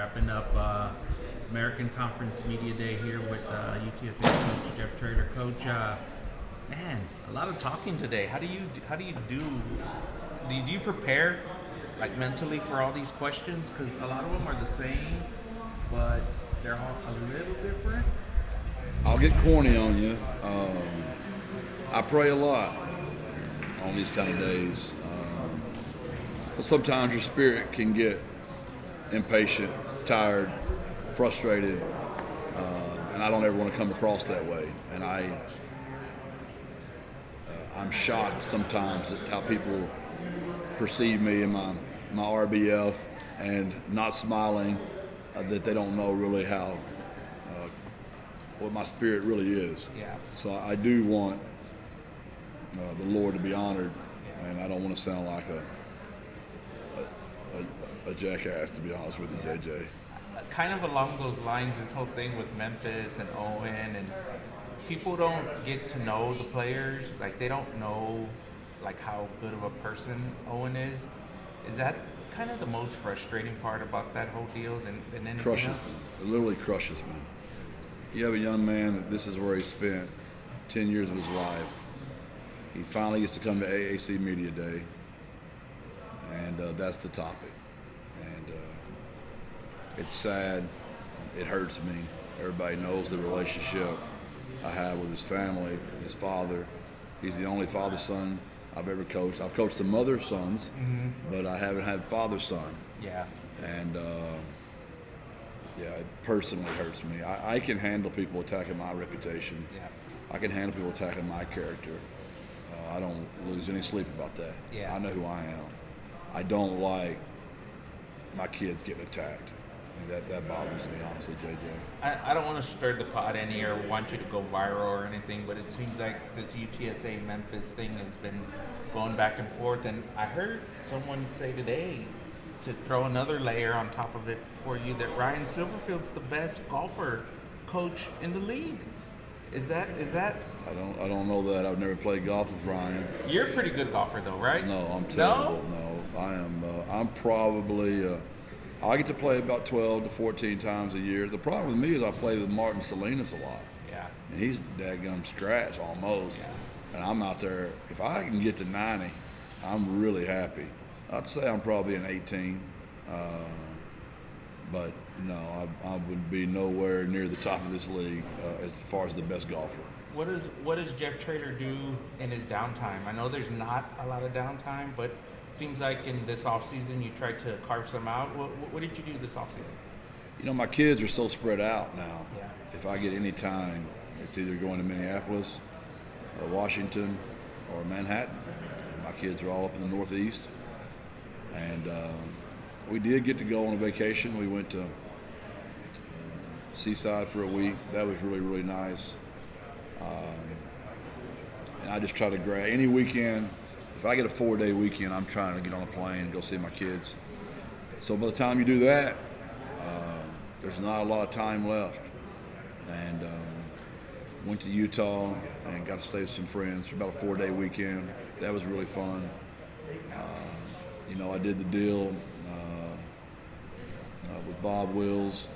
wrapping up American Conference Media Day here with UTSA coach Jeff Traylor. Coach, man, a lot of talking today. How do you prepare like mentally for all these questions? Because a lot of them are the same, but they're all a little different. I'll get corny on you. I pray a lot on these kind of days. But sometimes your spirit can get impatient, tired, frustrated, and I don't ever want to come across that way. And I'm shocked sometimes at how people perceive me in my RBF and not smiling, that they don't know really how what my spirit really is. Yeah. So I do want the Lord to be honored, and I don't want to sound like a jackass, to be honest with you, JJ. Kind of along those lines, this whole thing with Memphis and Owen, and people don't get to know the players. Like, they don't know like how good of a person Owen is. Is that kind of the most frustrating part about that whole deal than anything Crushes else? me. It literally crushes me. You have a young man that this is where he spent 10 years of his life. He finally gets to come to AAC Media Day, and that's the topic. And it's sad. It hurts me. Everybody knows the relationship I have with his family, his father. He's the only father-son I've ever coached. I've coached the mother-sons, but I haven't had father-son. Yeah. And it personally hurts me. I can handle people attacking my reputation. Yeah. I can handle people attacking my character. I don't lose any sleep about that. Yeah. I know who I am. I don't like my kids getting attacked. And that bothers me, honestly, JJ. I don't want to stir the pot any or want you to go viral or anything, but it seems like this UTSA Memphis thing has been going back and forth. And I heard someone say today, to throw another layer on top of it for you, that Ryan Silverfield's the best golfer coach in the league. Is that? I don't know that. I've never played golf with Ryan. You're a pretty good golfer, though, right? No, I'm terrible. No, I am. I'm probably. I get to play about 12 to 14 times a year. The problem with me is I play with Martin Salinas a lot. Yeah. And he's dadgum scratch almost. Yeah. And I'm out there. If I can get to 90, I'm really happy. I'd say I'm probably an 18. But no, I would be nowhere near the top of this league as far as the best golfer. What does Jeff Traylor do in his downtime? I know there's not a lot of downtime, but it seems like in this offseason you tried to carve some out. What did you do this offseason? You know, my kids are so spread out now. Yeah. If I get any time, it's either going to Minneapolis, Washington, or Manhattan. And my kids are all up in the Northeast. And we did get to go on a vacation. We went to Seaside for a week. That was really, really nice. And I just try to grab any weekend. If I get a 4-day weekend, I'm trying to get on a plane and go see my kids. So by the time you do that, there's not a lot of time left. And went to Utah and got to stay with some friends for about a 4-day weekend. That was really fun. I did the deal with Bob Wills,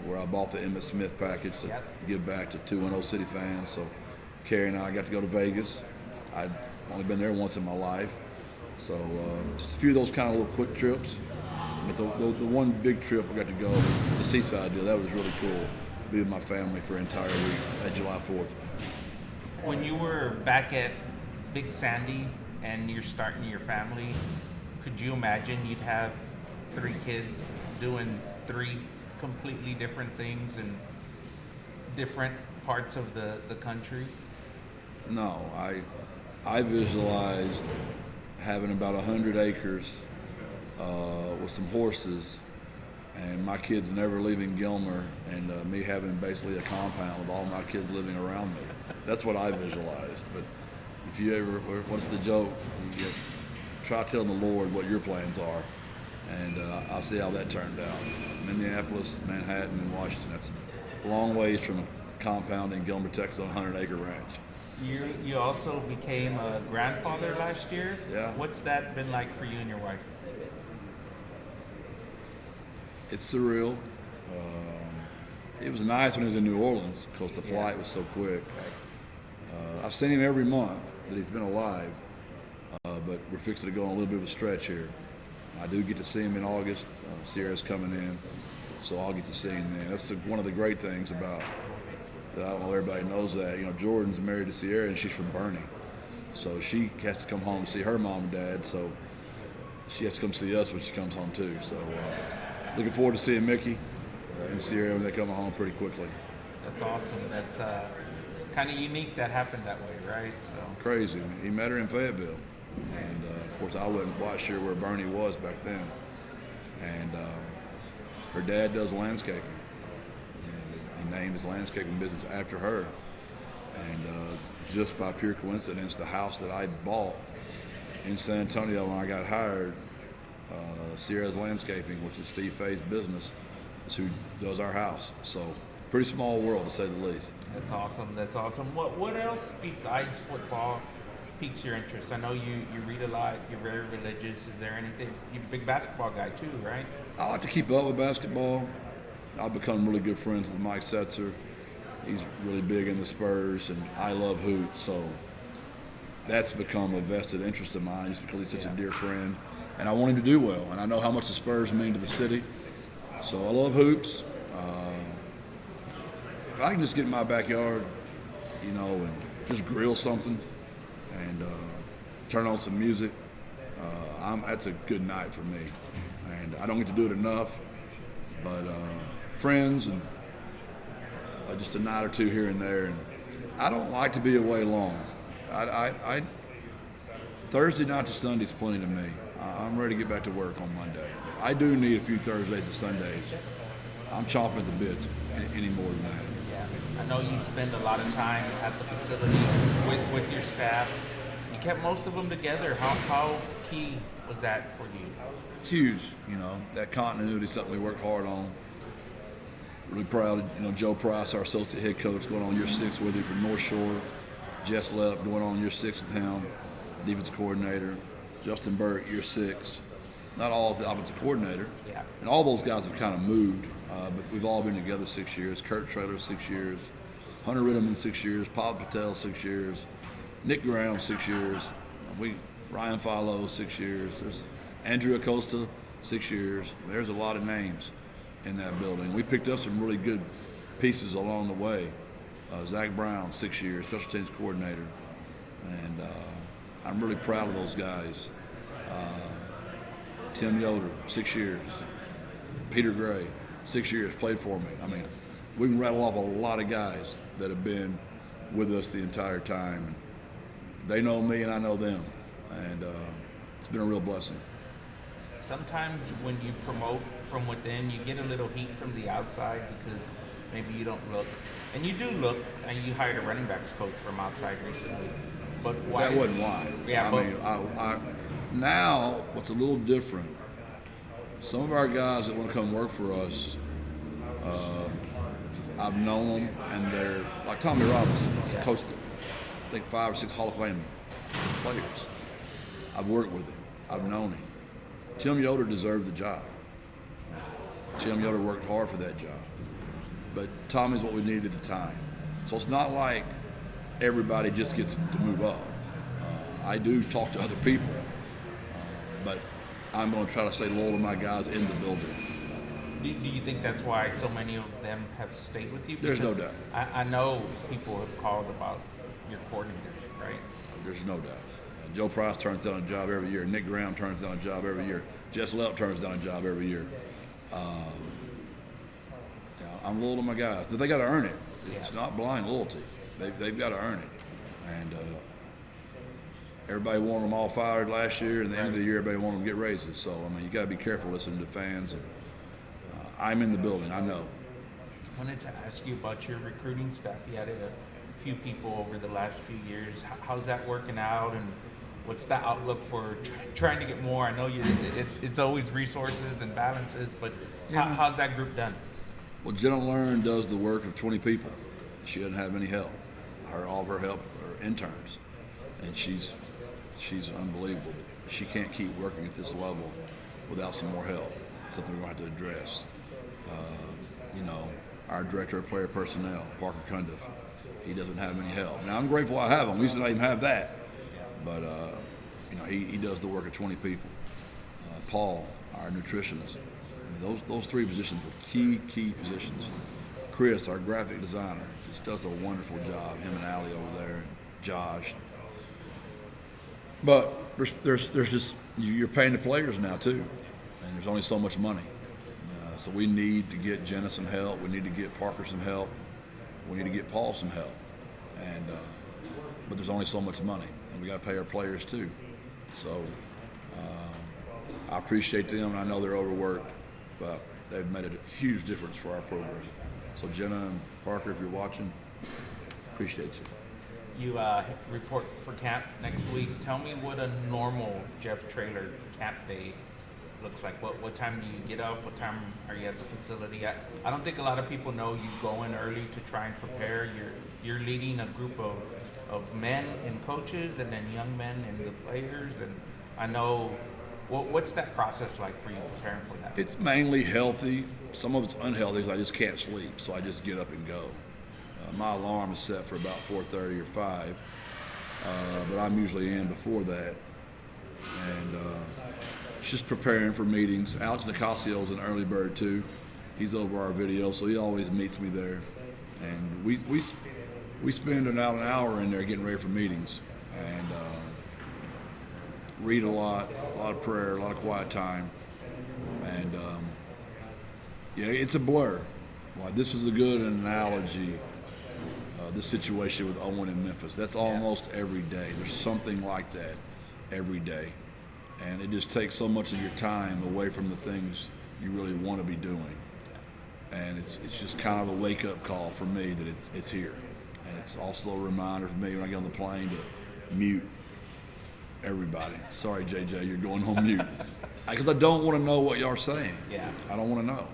where I bought the Emmitt Smith package to give back to 210 City fans. So Carrie and I got to go to Vegas. I'd only been there once in my life. So just a few of those kind of little quick trips. But the one big trip we got to go was the Seaside deal. That was really cool. Be with my family for an entire week at July 4th. When you were back at Big Sandy and you're starting your family, could you imagine you'd have 3 kids doing 3 completely different things in different parts of the country? No, I visualized having about 100 acres with some horses, and my kids never leaving Gilmer, and me having basically a compound with all my kids living around me. That's what I visualized. But if you ever, what's the joke? You try telling the Lord what your plans are, and I'll see how that turned out. Minneapolis, Manhattan, and Washington. That's a long ways from a compound in Gilmer, Texas, on a 100-acre ranch. You also became a grandfather last year. Yeah. What's that been like for you and your wife? It's surreal. It was nice when he was in New Orleans because the flight was so quick. I've seen him every month that he's been alive, but we're fixing to go on a little bit of a stretch here. I do get to see him in August. Sierra's coming in, so I'll get to see him then. That's one of the great things about that. I don't know if everybody knows that. You know, Jordan's married to Sierra, and she's from Bernie, so she has to come home to see her mom and dad. So she has to come see us when she comes home too. So looking forward to seeing Mickey and Sierra when they come home pretty quickly. That's awesome. That's kind of unique that happened that way, right? So Crazy. He met her in Fayetteville, and of course I wasn't quite sure where Bernie was back then. And her dad does landscaping, and he named his landscaping business after her. And just by pure coincidence, the house that I bought in San Antonio when I got hired, Sierra's Landscaping, which is Steve Fay's business, is who does our house. So pretty small world, to say the least. that's awesome. That's awesome. What else besides football piques your interest? I know you read a lot. You're very religious. Is there anything? You're a big basketball guy too, right? I like to keep up with basketball. I've become really good friends with Mike Setzer. He's really big in the Spurs, and I love hoops, so that's become a vested interest of mine just because he's such a dear friend. And I want him to do well, and I know how much the Spurs mean to the city. So I love hoops. If I can just get in my backyard, you know, and just grill something and turn on some music, that's a good night for me. And I don't get to do it enough, but friends and just a night or two here and there. And I don't like to be away long. I Thursday night to Sunday's plenty to me. I'm ready to get back to work on Monday. I do need a few Thursdays to Sundays. I'm chomping at the bits any more than that. Yeah. I know you spend a lot of time at the facility with your staff. You kept most of them together. How key was that for you? It's huge, you know. That continuity is something we worked hard on. Really proud of, you know, Joe Price, our associate head coach, going on year 6 with him from North Shore. Jess Lepp going on year 6 with him, defensive coordinator. Justin Burke, year 6. Not all is the offensive coordinator. Yeah. And all those guys have kind of moved, but we've all been together 6 years. Kurt Traylor, 6 years. Hunter Ritterman, 6 years. Paul Patel, 6 years. Nick Graham, 6 years. Ryan Philo, 6 years. There's Andrew Acosta, 6 years. There's a lot of names in that building. We picked up some really good pieces along the way. Zach Brown, 6 years, special teams coordinator. And I'm really proud of those guys. Tim Yoder, 6 years. Peter Gray, 6 years, played for me. I mean, we can rattle off a lot of guys that have been with us the entire time. They know me and I know them. And it's been a real blessing. Sometimes when you promote from within, you get a little heat from the outside because maybe you don't look. And you do look, and you hired a running backs coach from outside recently. But why? That wasn't why. Yeah, now, what's a little different, some of our guys that want to come work for us, I've known them, and they're like Tommy Robinson, coached, I think, 5 or 6 Hall of Fame players. I've worked with him. I've known him. Tim Yoder deserved the job. Tim Yoder worked hard for that job. But Tommy's what we needed at the time. So it's not like everybody just gets to move up. I do talk to other people, but I'm going to try to stay loyal to my guys in the building. Do you think that's why so many of them have stayed with you? There's no Because doubt. I know people have called about your coordinators, right? There's no doubt. Joe Price turns down a job every year. Nick Graham turns down a job every year. Jess Lepp turns down a job every year. I'm loyal to my guys. They got to earn it. It's not blind loyalty. They've got to earn it. And everybody wanted them all fired last year, and at the end of the year, everybody wanted them to get raises. So, I mean, you got to be careful listening to fans. And I'm in the building. I know. I wanted to ask you about your recruiting staff. You added a few people over the last few years. How's that working out, and what's the outlook for trying to get more? I know it's always resources and balances, but how's that group done? Well, Jenna Learn does the work of 20 people. She doesn't have any help. All of her help are interns, and she's unbelievable. She can't keep working at this level without some more help. It's something we're going to have to address. You know, our director of player personnel, Parker Cundiff, he doesn't have any help. Now I'm grateful I have him. We used to not even have that, but you know, he does the work of 20 people. Paul, our nutritionist. I mean, those three positions were key positions. Chris, our graphic designer, just does a wonderful job. Him and Allie over there, and Josh. But there's just you're paying the players now too, and there's only so much money. So we need to get Jenna some help. We need to get Parker some help. We need to get Paul some help. And but there's only so much money, and we got to pay our players too. So I appreciate them, and I know they're overworked, but they've made a huge difference for our program. So Jenna and Parker, if you're watching, appreciate you. You report for camp next week. Tell me what a normal Jeff Traylor camp day looks like. What time do you get up? What time are you at the facility? I don't think a lot of people know you go in early to try and prepare. You're leading a group of men and coaches, and then young men and the players. And I know what's that process like for you preparing for that? It's mainly healthy. Some of it's unhealthy because I just can't sleep, so I just get up and go. My alarm is set for about 4:30 or 5, but I'm usually in before that. And it's just preparing for meetings. Alex Nicasio's an early bird too. He's over our video, so he always meets me there. And we spend an hour in there getting ready for meetings, and read a lot of prayer, a lot of quiet time. And yeah, it's a blur. Well, this was a good analogy. This situation with Owen in Memphis. That's almost every day. There's something like that every day. And it just takes so much of your time away from the things you really want to be doing. And it's just kind of a wake-up call for me that it's here. And it's also a reminder for me when I get on the plane to mute everybody. Sorry, JJ, you're going on mute. Because I don't want to know what y'all are saying. Yeah. I don't want to know.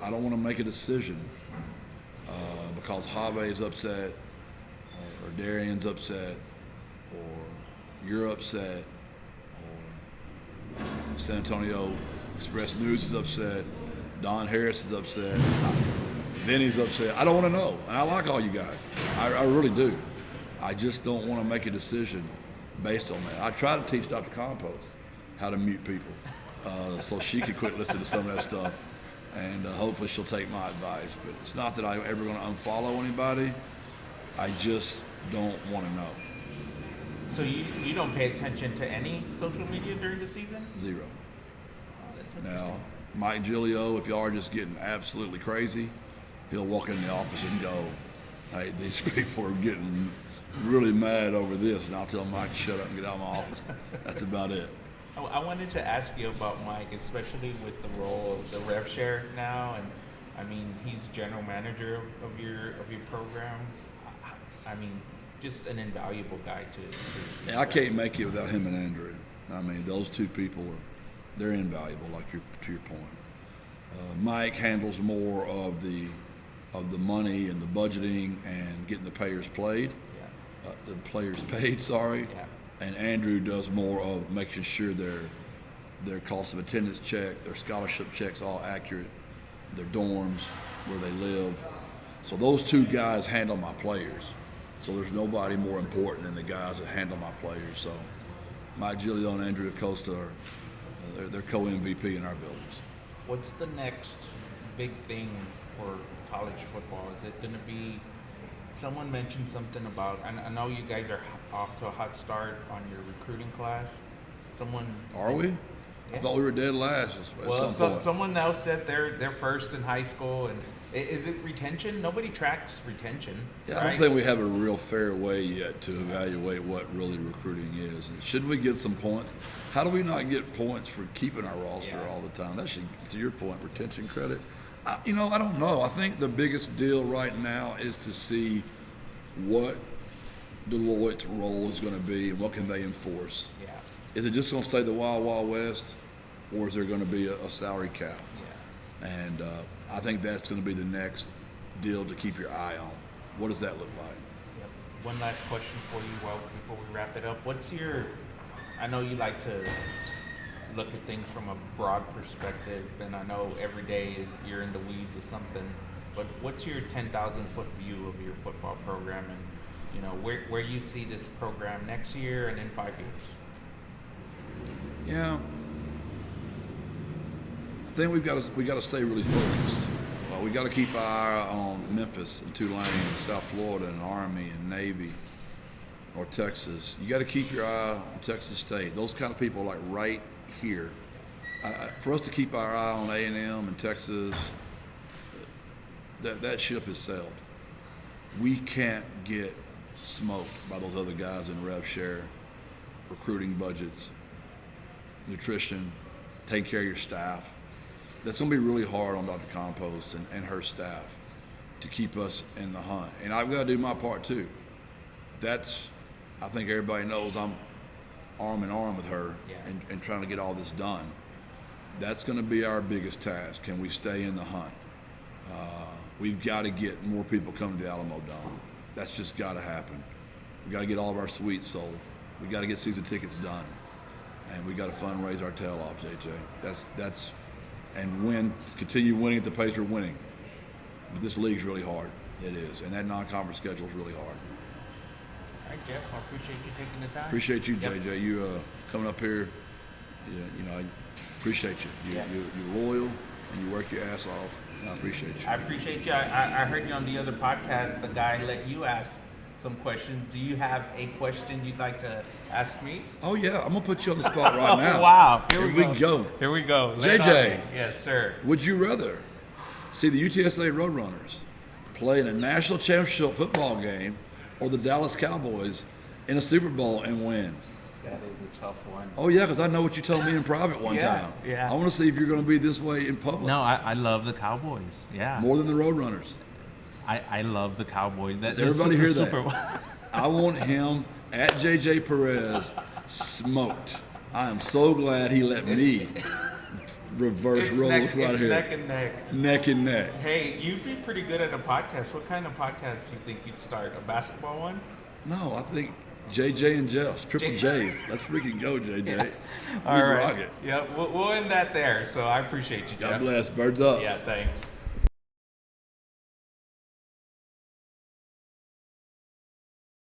I don't want to make a decision because Jave's upset, or Darian's upset, or you're upset, or San Antonio Express News is upset, Don Harris is upset, Vinny's upset. I don't want to know. And I like all you guys. I really do. I just don't want to make a decision based on that. I try to teach Dr. Compost how to mute people so she could quit listening to some of that stuff. And hopefully she'll take my advice. But it's not that I'm ever going to unfollow anybody. I just don't want to know. So you don't pay attention to any social media during the season? Zero. Oh, that's interesting. Now, Mike Gilio, if y'all are just getting absolutely crazy, he'll walk in the office and go, hey, these people are getting really mad over this. And I'll tell Mike to shut up and get out of my office. That's about it. I wanted to ask you about Mike, especially with the role of the rev share now, and I mean he's general manager of your program. I mean, just an invaluable guy to Yeah, I can't make it without him and Andrew. I mean, those two people they're invaluable. Like to your point, Mike handles more of the money and the budgeting and getting the players paid. Sorry. Yeah. And Andrew does more of making sure their cost of attendance check, their scholarship checks all accurate, their dorms, where they live. So those two guys handle my players. So there's nobody more important than the guys that handle my players. So Mike Gilio and Andrew Acosta are they're co-MVP in our buildings. What's the next big thing for college football? Is it going to be? Someone mentioned something about, I know you guys are off to a hot start on your recruiting class. Are we? Yeah. I thought we were dead last at some point. Someone else said they're first in high school, and is it retention? Nobody tracks retention. Yeah, right? I don't think we have a real fair way yet to evaluate what really recruiting is. Shouldn't we get some points? How do we not get points for keeping our roster all the time? That should, to your point, retention credit. I don't know. I think the biggest deal right now is to see what Deloitte's role is going to be and what can they enforce. Yeah. Is it just going to stay the Wild Wild West, or is there going to be a salary cap? Yeah. And I think that's going to be the next deal to keep your eye on. What does that look like? Yep. One last question for you before we wrap it up. I know you like to look at things from a broad perspective, and I know every day you're in the weeds with something, but what's your 10,000-foot view of your football program, and where you see this program next year and in 5 years? Yeah, I think we got to stay really focused. We got to keep our eye on Memphis and Tulane and South Florida and Army and Navy or Texas. You got to keep your eye on Texas State. Those kind of people like right here. For us to keep our eye on A&M and Texas, that ship has sailed. We can't get smoked by those other guys in rev share, recruiting budgets, nutrition, taking care of your staff. That's going to be really hard on Dr. Compost and her staff to keep us in the hunt. And I've got to do my part too. I think everybody knows I'm arm in arm with her and trying to get all this done. That's going to be our biggest task. Can we stay in the hunt? We've got to get more people coming to the Alamo Dome. That's just got to happen. We've got to get all of our suites sold. We've got to get season tickets done. And we've got to fundraise our tail off, JJ. And continue winning at the pace we're winning. But this league's really hard. It is. And that non-conference schedule is really hard. All right, Jeff, I appreciate you taking the time. Appreciate you, JJ. You coming up here. I appreciate you. You're loyal and you work your ass off. And I appreciate you. I appreciate you. I heard you on the other podcast. The guy let you ask some questions. Do you have a question you'd like to ask me? Oh, yeah. I'm going to put you on the spot right now. Wow. Here we go. Here we go. JJ. Yes, sir. Would you rather see the UTSA Roadrunners play in a national championship football game or the Dallas Cowboys in a Super Bowl and win? That is a tough one. Oh, yeah, because I know what you told me in private one time. Yeah. I want to see if you're going to be this way in public. No, I love the Cowboys. Yeah. More than the Roadrunners. I love the Cowboys. Does everybody hear that? I want him at JJ Perez smoked. I am so glad he let me reverse roles right here. Neck and neck. Neck and neck. Hey, you'd be pretty good at a podcast. What kind of podcast do you think you'd start? A basketball one? No, I think JJ and Jeff's, triple J's. Let's freaking go, JJ. Yeah. All right. Rock it. Yeah, we'll end that there. So I appreciate you, Jeff. God bless. Birds up. Yeah, thanks.